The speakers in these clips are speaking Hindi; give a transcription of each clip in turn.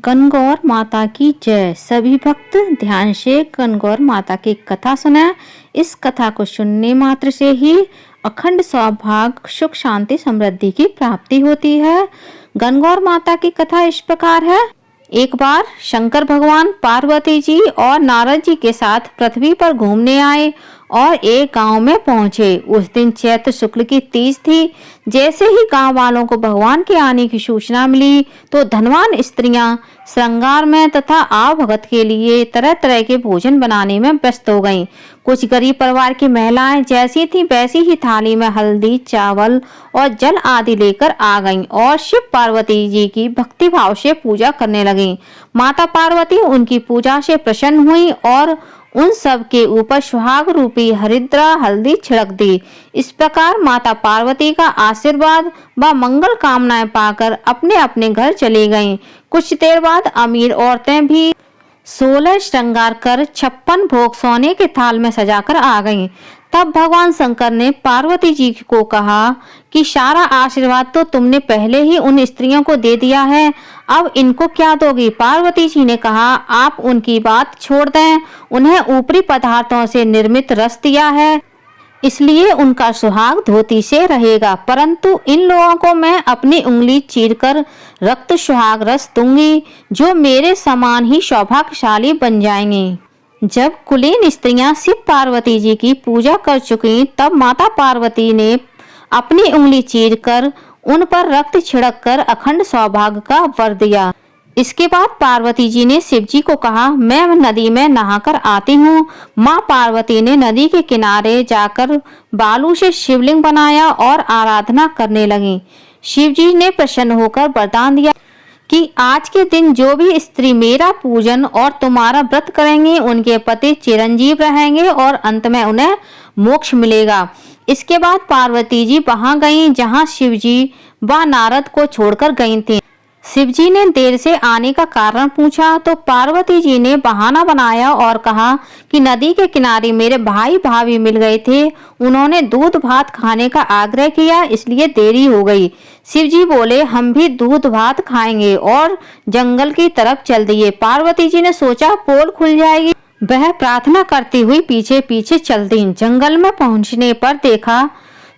गणगौर माता की जय। सभी भक्त ध्यान से गणगौर माता की कथा सुने। इस कथा को सुनने मात्र से ही अखंड सौभाग्य, सुख, शांति, समृद्धि की प्राप्ति होती है। गणगौर माता की कथा इस प्रकार है। एक बार शंकर भगवान पार्वती जी और नारद जी के साथ पृथ्वी पर घूमने आए और एक गांव में पहुंचे। उस दिन चैत्र शुक्ल की तीज थी। जैसे ही गांव वालों को भगवान के आने की सूचना मिली तो धनवान स्त्रियां श्रृंगार में तथा आव भगत के लिए तरह तरह के भोजन बनाने में व्यस्त हो गईं। कुछ गरीब परिवार की महिलाएं जैसी थी वैसी ही थाली में हल्दी, चावल और जल आदि लेकर आ गईं और शिव पार्वती जी की भक्ति भाव से पूजा करने लगीं। माता पार्वती उनकी पूजा से प्रसन्न हुई और उन सब के ऊपर सुहाग रूपी हरिद्रा हल्दी छिड़क दी। इस प्रकार माता पार्वती का आशीर्वाद व मंगल कामनाएं पाकर अपने अपने घर चली गईं। कुछ देर बाद अमीर औरतें भी 16 श्रृंगार कर 56 भोग सोने के थाल में सजाकर आ गईं। तब भगवान शंकर ने पार्वती जी को कहा कि सारा आशीर्वाद तो तुमने पहले ही उन स्त्रियों को दे दिया है, अब इनको क्या दोगी? पार्वती जी ने कहा, आप उनकी बात छोड़ दें। उन्हें ऊपरी पदार्थों से निर्मित रस दिया है, इसलिए उनका सुहाग धोती से रहेगा, परंतु इन लोगों को मैं अपनी उंगली चीरकर रक्त सुहाग रस दूंगी, जो मेरे समान ही सौभाग्यशाली बन जाएंगे। जब कुलीन स्त्रियां शिव पार्वती जी की पूजा कर चुकी, तब माता पार्वती ने अपनी उंगली चीरकर उन पर रक्त छिड़क कर अखंड सौभाग्य का वर दिया। इसके बाद पार्वती जी ने शिव जी को कहा, मैं नदी में नहाकर आती हूँ। माँ पार्वती ने नदी के किनारे जाकर बालू से शिवलिंग बनाया और आराधना करने लगी। शिव जी ने प्रसन्न होकर वरदान दिया कि आज के दिन जो भी स्त्री मेरा पूजन और तुम्हारा व्रत करेंगे उनके पति चिरंजीव रहेंगे और अंत में उन्हें मोक्ष मिलेगा। इसके बाद पार्वती जी वहां गईं जहां शिव जी व नारद को छोड़कर गई थीं। शिव जी ने देर से आने का कारण पूछा तो पार्वती जी ने बहाना बनाया और कहा कि नदी के किनारे मेरे भाई भाभी मिल गए थे, उन्होंने दूध भात खाने का आग्रह किया, इसलिए देरी हो गई। शिव जी बोले, हम भी दूध भात खाएंगे और जंगल की तरफ चल दिए। पार्वती जी ने सोचा पोल खुल जाएगी, वह प्रार्थना करती हुई पीछे पीछे चल दी। जंगल में पहुंचने पर देखा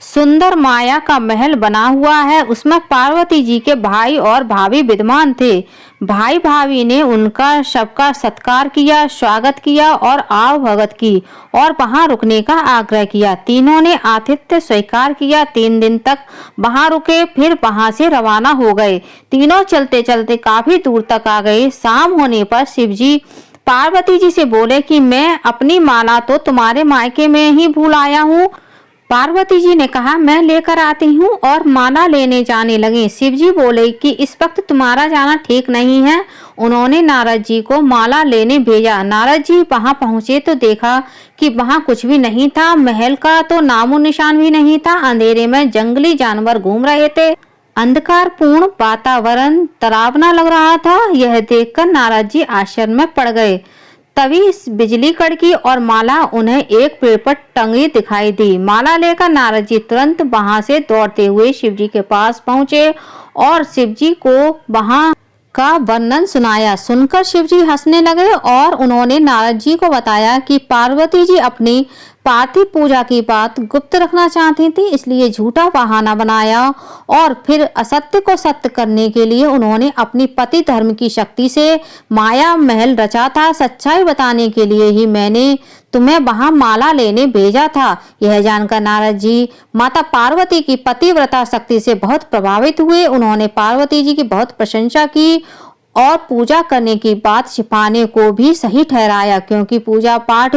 सुंदर माया का महल बना हुआ है, उसमें पार्वती जी के भाई और भाभी विद्यमान थे। भाई भाभी ने उनका सबका सत्कार किया, स्वागत किया और आव भगत की और वहां रुकने का आग्रह किया। तीनों ने आतिथ्य स्वीकार किया। 3 दिन तक वहां रुके, फिर वहां से रवाना हो गए। तीनों चलते चलते काफी दूर तक आ गए। शाम होने पर शिव जी पार्वती जी से बोले कि मैं अपनी माला तो तुम्हारे मायके में ही भूल आया हूँ। पार्वती जी ने कहा, मैं लेकर आती हूँ और माला लेने जाने लगे। शिव जी बोले कि इस वक्त तुम्हारा जाना ठीक नहीं है। उन्होंने नारद जी को माला लेने भेजा। नारद जी वहां पहुंचे तो देखा कि वहां कुछ भी नहीं था। महल का तो नामो निशान भी नहीं था। अंधेरे में जंगली जानवर घूम रहे थे। अंधकारपूर्ण वातावरण डरावना लग रहा था। यह देखकर नारद जी आश्चर्य में पड़ गए। तभी बिजली कड़की और माला उन्हें एक पेड़ पर टंगी दिखाई दी। माला लेकर नारद जी तुरंत वहां से दौड़ते हुए शिव जी के पास पहुंचे और शिव जी को वहां का वर्णन सुनाया। सुनकर शिव जी हंसने लगे और उन्होंने नारद जी को बताया कि पार्वती जी अपनी पार्थिव पूजा की बात गुप्त रखना चाहती थी, इसलिए झूठा बहाना बनाया और फिर असत्य को सत्य करने के लिए उन्होंने अपनी पति धर्म की शक्ति से माया महल रचा था। सच्चाई बताने के लिए ही मैंने तुम्हें वहां माला लेने भेजा था। यह जानकर नारद जी माता पार्वती की पतिव्रता शक्ति से बहुत प्रभावित हुए। उन्होंने पार्वती जी की बहुत प्रशंसा की और पूजा करने की बात छिपाने को भी सही ठहराया, क्योंकि पूजा पाठ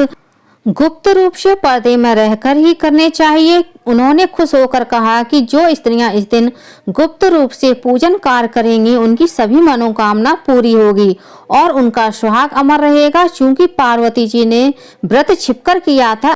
गुप्त रूप से पर्दे में रहकर ही करने चाहिए। उन्होंने खुश होकर कहा कि जो स्त्रियां इस दिन गुप्त रूप से पूजन कार्य करेंगी उनकी सभी मनोकामना पूरी होगी और उनका सुहाग अमर रहेगा। चूंकि पार्वती जी ने व्रत छिपकर किया था,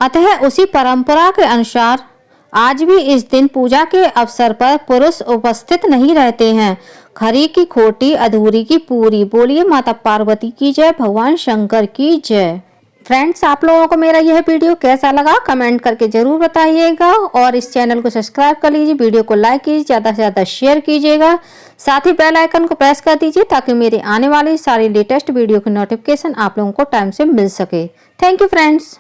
अतः उसी परंपरा के अनुसार आज भी इस दिन पूजा के अवसर पर पुरुष उपस्थित नहीं रहते हैं। खरी की खोटी, अधूरी की पूरी। बोलिए माता पार्वती की जय, भगवान शंकर की जय। फ्रेंड्स, आप लोगों को मेरा यह वीडियो कैसा लगा कमेंट करके जरूर बताइएगा और इस चैनल को सब्सक्राइब कर लीजिए, वीडियो को लाइक कीजिए, ज़्यादा से ज़्यादा शेयर कीजिएगा, साथ ही बेल आइकन को प्रेस कर दीजिए ताकि मेरे आने वाली सारी लेटेस्ट वीडियो की नोटिफिकेशन आप लोगों को टाइम से मिल सके। Thank you friends.